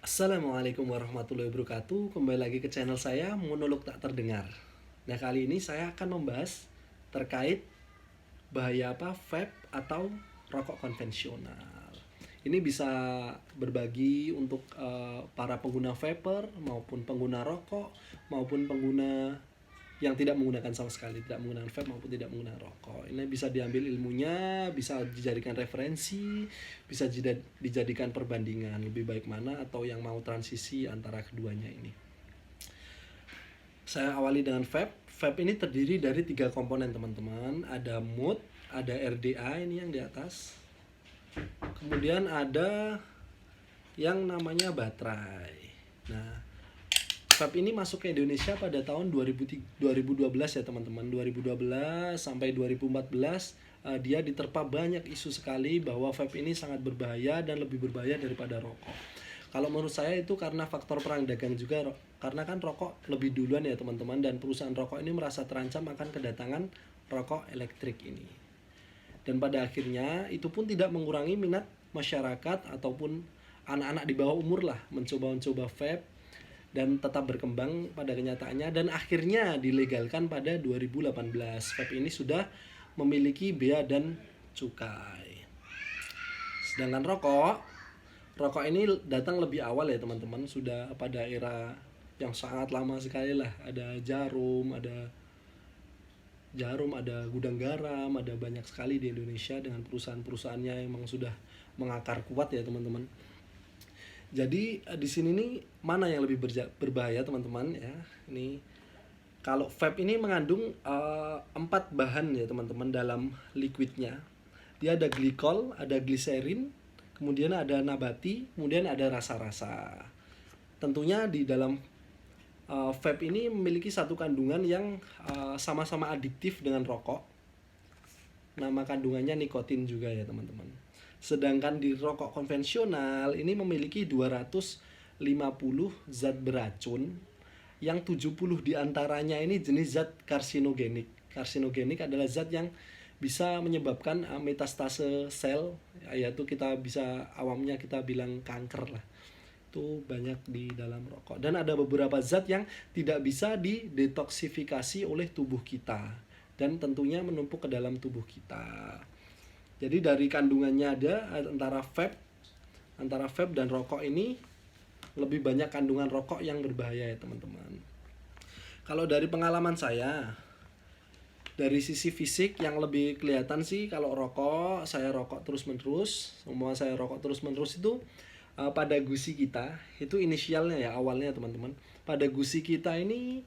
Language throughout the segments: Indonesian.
Assalamualaikum warahmatullahi wabarakatuh. Kembali lagi ke channel saya Monolog Tak Terdengar. Nah, kali ini saya akan membahas terkait bahaya apa vape atau rokok konvensional. Ini bisa berbagi untuk para pengguna vapor maupun pengguna rokok maupun pengguna yang tidak menggunakan sama sekali, tidak menggunakan vape maupun tidak menggunakan rokok. Ini bisa diambil ilmunya, bisa dijadikan referensi, bisa dijadikan perbandingan lebih baik mana atau yang mau transisi antara keduanya ini. Saya awali dengan vape. Vape ini terdiri dari 3 komponen, teman-teman. Ada mood, ada RDA ini yang di atas. Kemudian ada yang namanya baterai. Nah, vape ini masuk ke Indonesia pada tahun 2012 ya teman-teman. 2012 sampai 2014 dia diterpa banyak isu sekali bahwa vape ini sangat berbahaya dan lebih berbahaya daripada rokok. Kalau menurut saya itu karena faktor perang dagang juga, karena kan rokok lebih duluan ya teman-teman, dan perusahaan rokok ini merasa terancam akan kedatangan rokok elektrik ini. Dan pada akhirnya itu pun tidak mengurangi minat masyarakat ataupun anak-anak di bawah umur lah mencoba vape dan tetap berkembang pada kenyataannya, dan akhirnya dilegalkan pada 2018. Vape ini sudah memiliki bea dan cukai. Sedangkan rokok ini datang lebih awal ya teman-teman, sudah pada era yang sangat lama sekali lah. Ada ada gudang garam, ada banyak sekali di Indonesia dengan perusahaan-perusahaannya yang memang sudah mengakar kuat ya teman-teman. Jadi di sini nih mana yang lebih berbahaya teman-teman ya? Ini kalau vape ini mengandung 4 bahan ya teman-teman dalam liquidnya. Dia ada glikol, ada gliserin, kemudian ada nabati, kemudian ada rasa-rasa. Tentunya di dalam vape ini memiliki satu kandungan yang sama-sama adiktif dengan rokok. Nama kandungannya nikotin juga ya teman-teman. Sedangkan di rokok konvensional ini memiliki 250 zat beracun, yang 70 diantaranya ini jenis zat karsinogenik. Karsinogenik adalah zat yang bisa menyebabkan metastase sel, yaitu kita bisa awamnya kita bilang kanker lah. Itu banyak di dalam rokok. Dan ada beberapa zat yang tidak bisa didetoksifikasi oleh tubuh kita dan tentunya menumpuk ke dalam tubuh kita. Jadi dari kandungannya ada antara vape dan rokok ini lebih banyak kandungan rokok yang berbahaya ya teman-teman. Kalau dari pengalaman saya, dari sisi fisik yang lebih kelihatan sih kalau saya rokok terus-menerus. Saya rokok terus-menerus itu pada gusi kita, itu inisialnya ya awalnya teman-teman. Pada gusi kita ini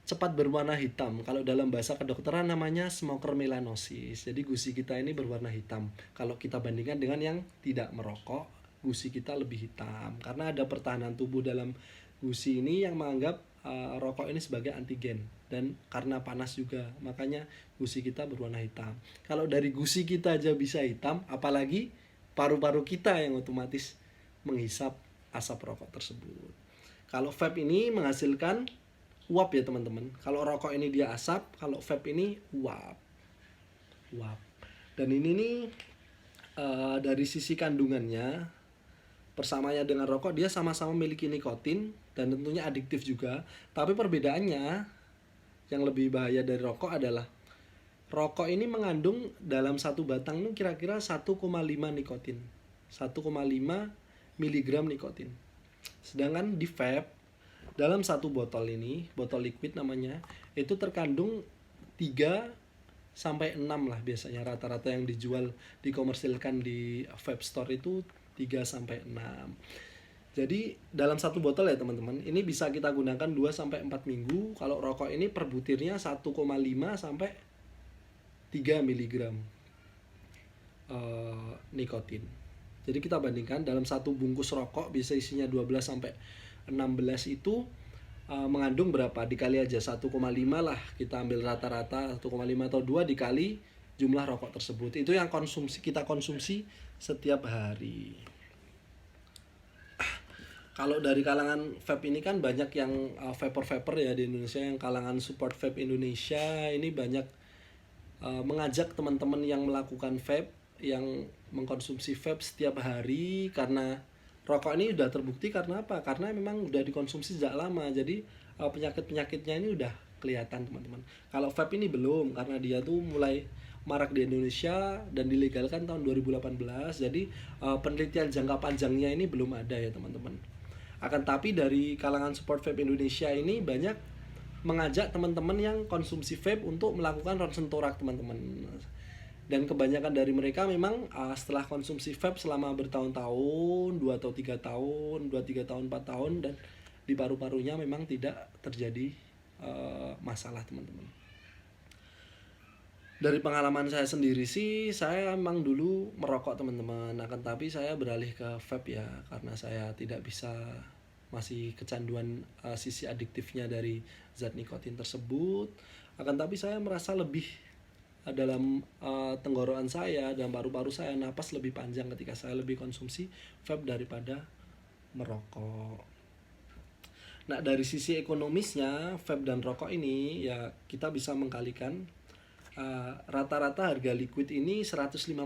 cepat berwarna hitam. Kalau dalam bahasa kedokteran namanya smoker melanosis. Jadi gusi kita ini berwarna hitam. Kalau kita bandingkan dengan yang tidak merokok, gusi kita lebih hitam. Karena ada pertahanan tubuh dalam gusi ini yang menganggap rokok ini sebagai antigen. Dan karena panas juga, makanya gusi kita berwarna hitam. Kalau dari gusi kita aja bisa hitam, apalagi paru-paru kita yang otomatis menghisap asap rokok tersebut. Kalau vape ini menghasilkan uap ya teman-teman. Kalau rokok ini dia asap, kalau vape ini uap. Dan ini nih dari sisi kandungannya persamanya dengan rokok, dia sama-sama memiliki nikotin dan tentunya adiktif juga. Tapi perbedaannya yang lebih bahaya dari rokok adalah rokok ini mengandung dalam satu batang ini kira-kira 1,5 nikotin. 1,5 miligram nikotin. Sedangkan di vape dalam satu botol ini, botol liquid namanya, itu terkandung 3 sampai 6 lah biasanya rata-rata yang dijual dikomersilkan di vape store itu 3 sampai 6. Jadi dalam satu botol ya teman-teman, ini bisa kita gunakan 2 sampai 4 minggu. Kalau rokok ini per butirnya 1,5 sampai 3 miligram nikotin. Jadi kita bandingkan dalam satu bungkus rokok bisa isinya 12 sampai 16 itu mengandung berapa, dikali aja 1,5 lah, kita ambil rata-rata 1,5 atau 2 dikali jumlah rokok tersebut. Itu yang kita konsumsi setiap hari. Kalau dari kalangan vape ini kan banyak yang vapor ya di Indonesia, yang kalangan support vape Indonesia ini banyak mengajak teman-teman yang melakukan vape, yang mengkonsumsi vape setiap hari karena rokok ini udah terbukti karena apa? Karena memang udah dikonsumsi sejak lama. Jadi penyakit-penyakitnya ini udah kelihatan teman-teman. Kalau vape ini belum, karena dia tuh mulai marak di Indonesia dan dilegalkan tahun 2018. Jadi penelitian jangka panjangnya ini belum ada ya teman-teman. Akan tapi dari kalangan support vape Indonesia ini banyak mengajak teman-teman yang konsumsi vape untuk melakukan ronsen torak teman-teman. Dan kebanyakan dari mereka memang setelah konsumsi vape selama bertahun-tahun, 2 atau 3 tahun, 2 3 tahun, 4 tahun, dan di paru-parunya memang tidak terjadi masalah teman-teman. Dari pengalaman saya sendiri sih, saya memang dulu merokok teman-teman, akan tapi saya beralih ke vape ya, karena saya tidak bisa, masih kecanduan sisi adiktifnya dari zat nikotin tersebut. Akan tapi saya merasa lebih dalam tenggorokan saya dan paru-paru saya, napas lebih panjang ketika saya lebih konsumsi vape daripada merokok. Nah, dari sisi ekonomisnya vape dan rokok ini ya kita bisa mengkalikan rata-rata harga liquid ini 150.000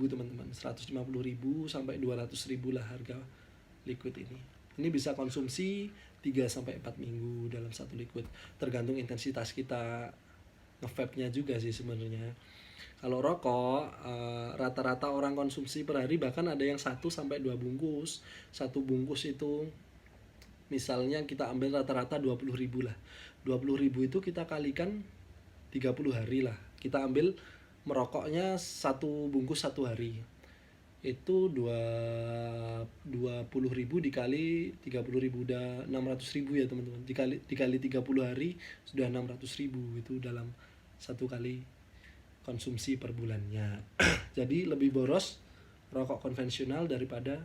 teman-teman, 150.000 sampai 200.000 lah harga liquid ini. Ini bisa konsumsi 3 sampai 4 minggu dalam satu liquid, tergantung intensitas kita nge-vape-nya juga sih sebenarnya. Kalau rokok rata-rata orang konsumsi per hari bahkan ada yang 1 sampai 2 bungkus. Satu bungkus itu misalnya kita ambil rata-rata 20.000 lah. 20.000 itu kita kalikan 30 hari lah. Kita ambil merokoknya satu bungkus satu hari. Itu 20.000 dikali 30.000 udah 600.000 ya teman-teman. Dikali 30 hari sudah 600.000 itu dalam satu kali konsumsi per bulannya. Jadi lebih boros rokok konvensional daripada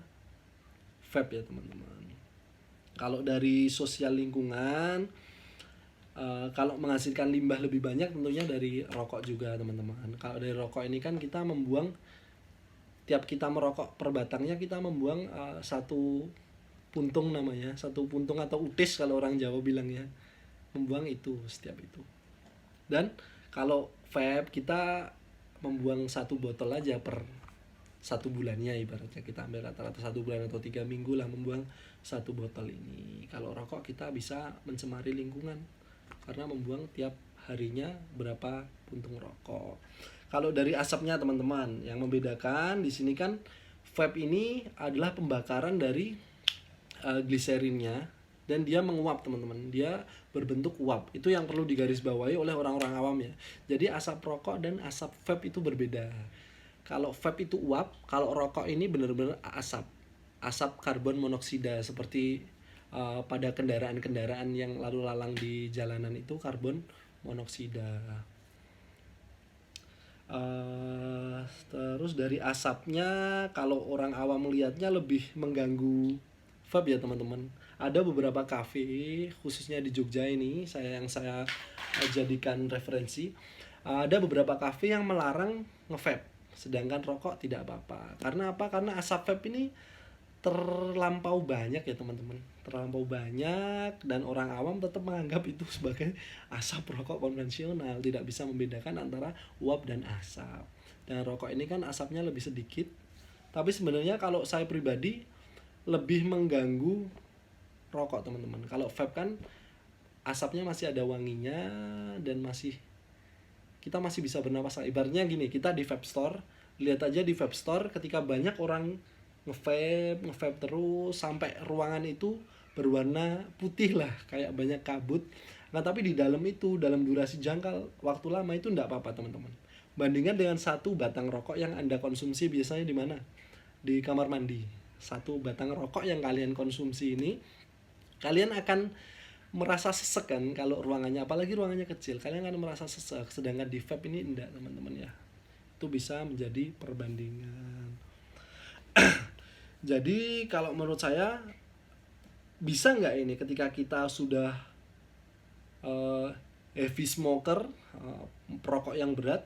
vape ya teman-teman. Kalau dari sosial lingkungan, kalau menghasilkan limbah lebih banyak tentunya dari rokok juga teman-teman. Kalau dari rokok ini kan kita membuang, tiap kita merokok per batangnya kita membuang satu puntung namanya, satu puntung atau utis kalau orang Jawa bilangnya, membuang itu setiap itu. Dan kalau vape kita membuang satu botol aja per satu bulannya, ibaratnya kita ambil rata-rata 1 bulan atau 3 minggu lah membuang satu botol ini. Kalau rokok kita bisa mencemari lingkungan karena membuang tiap harinya berapa puntung rokok. Kalau dari asapnya teman-teman, yang membedakan di sini kan vape ini adalah pembakaran dari gliserinnya dan dia menguap teman-teman. Dia berbentuk uap. Itu yang perlu digarisbawahi oleh orang-orang awam ya. Jadi asap rokok dan asap vape itu berbeda. Kalau vape itu uap, kalau rokok ini benar-benar asap. Asap karbon monoksida seperti pada kendaraan-kendaraan yang lalu lalang di jalanan itu karbon monoksida. Terus dari asapnya, kalau orang awam melihatnya lebih mengganggu vape ya teman-teman. Ada beberapa kafe khususnya di Jogja ini yang saya jadikan referensi. Ada beberapa kafe yang melarang nge-vape, sedangkan rokok tidak apa-apa. Karena apa? Karena asap vape ini terlampau banyak ya teman-teman, terlampau banyak, dan orang awam tetap menganggap itu sebagai asap rokok konvensional, tidak bisa membedakan antara uap dan asap. Dan rokok ini kan asapnya lebih sedikit, tapi sebenarnya kalau saya pribadi lebih mengganggu rokok teman-teman. Kalau vape kan asapnya masih ada wanginya dan kita masih bisa bernapas. Ibaratnya gini, kita di vape store, lihat aja di vape store ketika banyak orang nge-vape terus sampai ruangan itu berwarna putih lah, kayak banyak kabut. Nah, tapi di dalam itu, dalam durasi jangka waktu lama itu enggak apa-apa teman-teman. Bandingkan dengan satu batang rokok yang Anda konsumsi biasanya di mana? Di kamar mandi. Satu batang rokok yang kalian konsumsi ini, kalian akan merasa sesek kan kalau ruangannya, apalagi ruangannya kecil, kalian akan merasa sesek. Sedangkan di vape ini enggak teman-teman ya. Itu bisa menjadi perbandingan. Jadi kalau menurut saya, bisa nggak ini ketika kita sudah heavy smoker, perokok yang berat,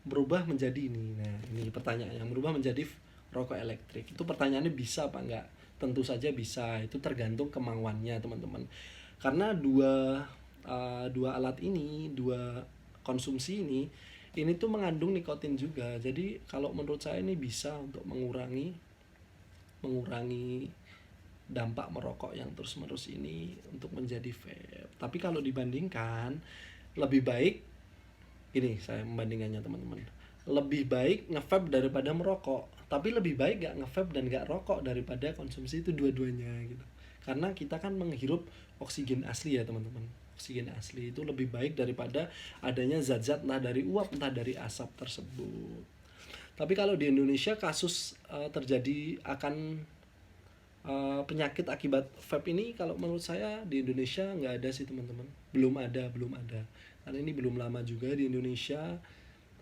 berubah menjadi ini. Nah, ini pertanyaannya, berubah menjadi rokok elektrik. Itu pertanyaannya bisa apa enggak? Tentu saja bisa. Itu tergantung kemauannya teman-teman. Karena dua alat ini, dua konsumsi ini tuh mengandung nikotin juga. Jadi kalau menurut saya ini bisa untuk mengurangi mengurangi dampak merokok yang terus-menerus ini untuk menjadi vape. Tapi kalau dibandingkan, lebih baik ini saya membandingkannya teman-teman. Lebih baik nge-vape daripada merokok, tapi lebih baik gak nge-vape dan gak rokok daripada konsumsi itu dua-duanya gitu. Karena kita kan menghirup oksigen asli ya teman-teman. Oksigen asli itu lebih baik daripada adanya zat-zat entah dari uap entah dari asap tersebut. Tapi kalau di Indonesia kasus terjadi akan penyakit akibat vape ini, kalau menurut saya di Indonesia nggak ada sih teman-teman, belum ada karena ini belum lama juga di Indonesia.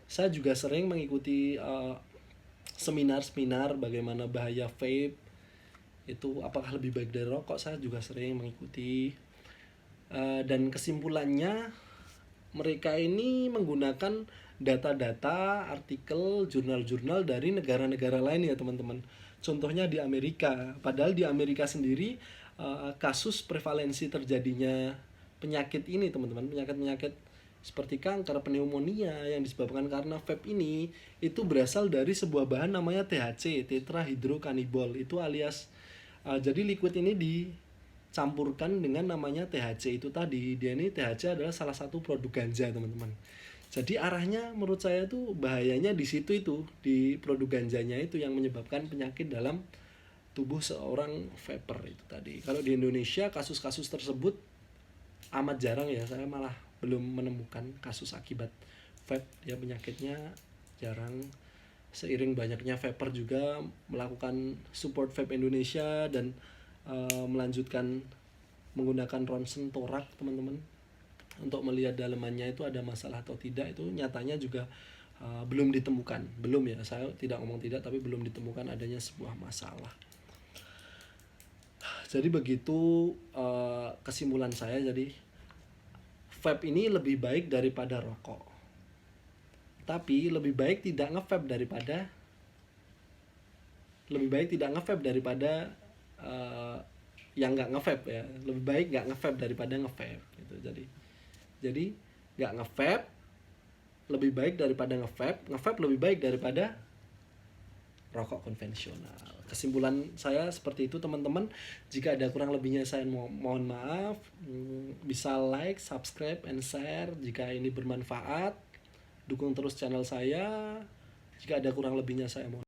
Saya juga sering mengikuti seminar-seminar bagaimana bahaya vape itu, apakah lebih baik dari rokok, saya juga sering mengikuti. Dan kesimpulannya mereka ini menggunakan data-data, artikel, jurnal-jurnal dari negara-negara lain ya teman-teman. Contohnya di Amerika, padahal di Amerika sendiri kasus prevalensi terjadinya penyakit ini teman-teman, penyakit-penyakit seperti kanker, pneumonia yang disebabkan karena vape ini itu berasal dari sebuah bahan namanya THC, tetrahydrocannabinol, itu alias jadi liquid ini dicampurkan dengan namanya THC itu tadi. Dia ini THC adalah salah satu produk ganja teman-teman. Jadi arahnya menurut saya tuh bahayanya di situ, itu di produk ganjanya itu yang menyebabkan penyakit dalam tubuh seorang vapor itu tadi. Kalau di Indonesia kasus-kasus tersebut amat jarang ya, saya malah belum menemukan kasus akibat vape ya, penyakitnya jarang. Seiring banyaknya vapor juga melakukan support vape Indonesia dan melanjutkan menggunakan ronsen torak teman-teman untuk melihat dalemannya itu ada masalah atau tidak, itu nyatanya juga belum ditemukan, belum ya, saya tidak ngomong tidak, tapi belum ditemukan adanya sebuah masalah. Jadi begitu kesimpulan saya, jadi vape ini lebih baik daripada rokok, tapi lebih baik tidak nge-vape daripada yang nggak nge-vape ya. Lebih baik nggak nge-vape daripada nge-vape gitu. Jadi nggak nge-vape lebih baik daripada nge-vape lebih baik daripada rokok konvensional. Kesimpulan saya seperti itu teman-teman. Jika ada kurang lebihnya saya mohon maaf. Bisa like, subscribe, and share jika ini bermanfaat. Dukung terus channel saya. Jika ada kurang lebihnya saya mohon